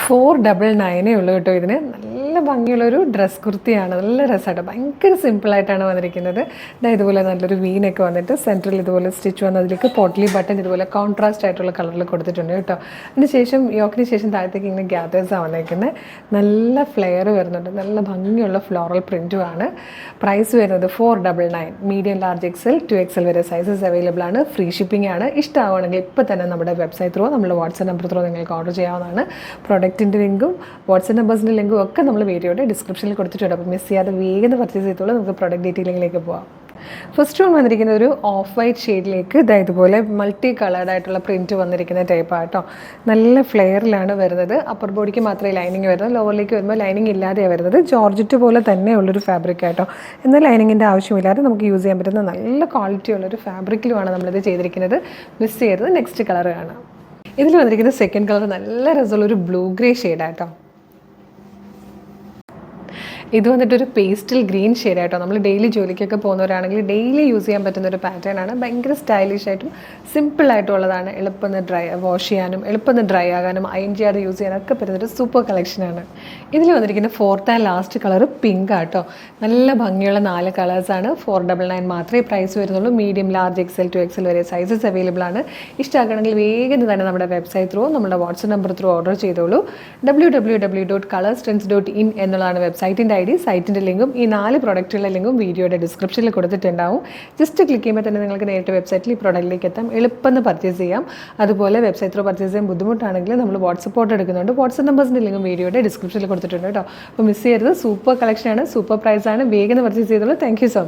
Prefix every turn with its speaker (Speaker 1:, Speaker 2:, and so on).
Speaker 1: 499 ഉള്ളൂ കേട്ടോ. ഇതിന് നല്ല ഭംഗിയുള്ളൊരു ഡ്രസ് കുർത്തിയാണ്. നല്ല രസമായിട്ട് ഭയങ്കര സിമ്പിളായിട്ടാണ് വന്നിരിക്കുന്നത്. ഇതുപോലെ നല്ലൊരു വീനൊക്കെ വന്നിട്ട് സെൻറ്ററിൽ ഇതുപോലെ സ്റ്റിച്ച് വന്ന് അതിലേക്ക് പോട്ട്ലി ബട്ടൺ ഇതുപോലെ കോൺട്രാസ്റ്റ് ആയിട്ടുള്ള കളറിൽ കൊടുത്തിട്ടുണ്ട് കേട്ടോ. അതിന് ശേഷം യോക്കിന് ശേഷം താഴത്തേക്ക് ഇങ്ങനെ ഗ്യാദേഴ്സാണ് വന്നിരിക്കുന്നത്. നല്ല ഫ്ലെയർ വരുന്നുണ്ട്. നല്ല ഭംഗിയുള്ള ഫ്ലോറൽ പ്രിൻറ്റുമാണ്. പ്രൈസ് വരുന്നത് 499. മീഡിയം ലാർജ് എക്സൽ 2XL വരെ സൈസസ് അവൈലബിൾ ആണ്. ഫ്രീ ഷിപ്പിംഗ് ആണ്. ഇഷ്ടമാവുകയാണെങ്കിൽ ഇപ്പോൾ തന്നെ നമ്മുടെ വെബ്സൈറ്റ് ത്രൂ നമ്മുടെ വാട്സ്ആപ്പ് നമ്പർ ത്രൂ നിങ്ങൾക്ക് ഓർഡർ ചെയ്യാവുന്നതാണ്. പ്രൊഡക്റ്റിൻ്റെ ലിങ്കും വാട്സ്ആപ്പ് നമ്പേഴ്സിൻ്റെ ലിങ്കും ഒക്കെ നമ്മൾ വീഡിയോയുടെ ഡിസ്ക്രിപ്ഷനിൽ കൊടുത്തിട്ടുണ്ട്. അപ്പോൾ മിസ് ചെയ്യാതെ വേഗം പർച്ചേസ് ചെയ്തോളൂ. നമുക്ക് പ്രൊഡക്റ്റ് ഡീറ്റെയിലിംഗിലേക്ക് പോകാം. ഫസ്റ്റ് വൺ വന്നിരിക്കുന്ന ഒരു ഓഫ് വൈറ്റ് ഷെയ്ഡിലേക്ക് ഇതുപോലെ മൾട്ടി കളേർഡ് ആയിട്ടുള്ള പ്രിൻറ്റ് വന്നിരിക്കുന്ന ടൈപ്പാണ് കേട്ടോ. നല്ല ഫ്ലെയറിലാണ് വരുന്നത്. അപ്പർ ബോഡിക്ക് മാത്രമേ ലൈനിങ് വരുന്നത്. ലോവറിലേക്ക് വരുമ്പോൾ ലൈനിങ് ഇല്ലാതെയാണ് വരുന്നത്. ജോർജറ്റ് പോലെ തന്നെ ഉള്ളൊരു ഫാബ്രിക് ആയിട്ടോ. എന്നാൽ ലൈനിങ്ങിൻ്റെ ആവശ്യമില്ലാതെ നമുക്ക് യൂസ് ചെയ്യാൻ പറ്റുന്ന നല്ല ക്വാളിറ്റി ഉള്ളൊരു ഫാബ്രിക്കിലുമാണ് നമ്മളിത് ചെയ്തിരിക്കുന്നത്. മിസ് ചെയ്തത് നെക്സ്റ്റ് കളർ കാണാം. ഇതിൽ വന്നിരിക്കുന്ന സെക്കൻഡ് കളർ നല്ല രസമുള്ളൊരു ബ്ലൂ ഗ്രേ ഷെയ്ഡാട്ടോ. ഇത് വന്നിട്ടൊരു പേസ്റ്റൽ ഗ്രീൻ ഷെയ്ഡായിട്ടോ. നമ്മൾ ഡെയിലി ജോലിക്കൊക്കെ പോകുന്നവരാണെങ്കിൽ ഡെയിലി യൂസ് ചെയ്യാൻ പറ്റുന്ന ഒരു പാറ്റേൺ ആണ്. ഭയങ്കര സ്റ്റൈലിഷ് ആയിട്ടും സിമ്പിളായിട്ടുള്ളതാണ്. എളുപ്പം വാഷ് ചെയ്യാനും എളുപ്പം ഡ്രൈ ആകാനും അയൺ ചെയ്യാതെ യൂസ് ചെയ്യാനൊക്കെ പറ്റുന്നൊരു സൂപ്പർ കളക്ഷനാണ്. ഇതിൽ വന്നിരിക്കുന്ന fourth and last colour pink ആട്ടോ. നല്ല ഭംഗിയുള്ള 4 കളേഴ്സാണ്. 499 മാത്രമേ പ്രൈസ് വരുന്നുള്ളൂ. മീഡിയം ലാർജ് എക്സൽ 2XL വരെ സൈസസ് അവൈലബിൾ ആണ്. ഇഷ്ടമാക്കണമെങ്കിൽ വേഗം തന്നെ നമ്മുടെ വെബ്സൈറ്റ് ത്രൂ നമ്മുടെ വാട്സ്ആപ്പ് നമ്പർ ത്രൂ ഓർഡർ ചെയ്തോളൂ. www.colorstrends.in എന്നുള്ളതാണ് വെബ്സൈറ്റിൻ്റെ ID. സൈറ്റിൻ്റെ ലിങ്കും ഈ 4 പ്രൊഡക്റ്റുകളുടെ ലിങ്കും വീഡിയോയുടെ ഡിസ്ക്രിപ്ഷനിൽ കൊടുത്തിട്ടുണ്ടാവും. ജസ്റ്റ് ക്ലിക്ക് ചെയ്യുമ്പോൾ തന്നെ നിങ്ങൾക്ക് നേരിട്ട് വെബ്സൈറ്റിൽ ഈ പ്രൊഡക്റ്റിലേക്ക് എത്താം. എളുപ്പം പർച്ചേസ് ചെയ്യാം. അതുപോലെ വെബ്സൈറ്റ് ത്രൂ പർച്ചേസ് ചെയ്യാൻ ബുദ്ധിമുട്ടാണെങ്കിൽ നമ്മൾ വാട്സപ്പ് ഓർഡർ എടുക്കുന്നുണ്ട്. വാട്സപ്പ് നമ്പേഴ്സിൻ്റെ ലിങ്കും വീഡിയോയുടെ ഡിസ്ക്രിപ്ഷനിൽ കൊടുത്തിട്ടുണ്ട് കേട്ടോ. അപ്പോൾ മിസ് ചെയ്യരുത്. സൂപ്പർ കളക്ഷനാണ്, സൂപ്പർ പ്രൈസാണ്. വേഗം പർച്ചേസ് ചെയ്തോളൂ. Thank you so much.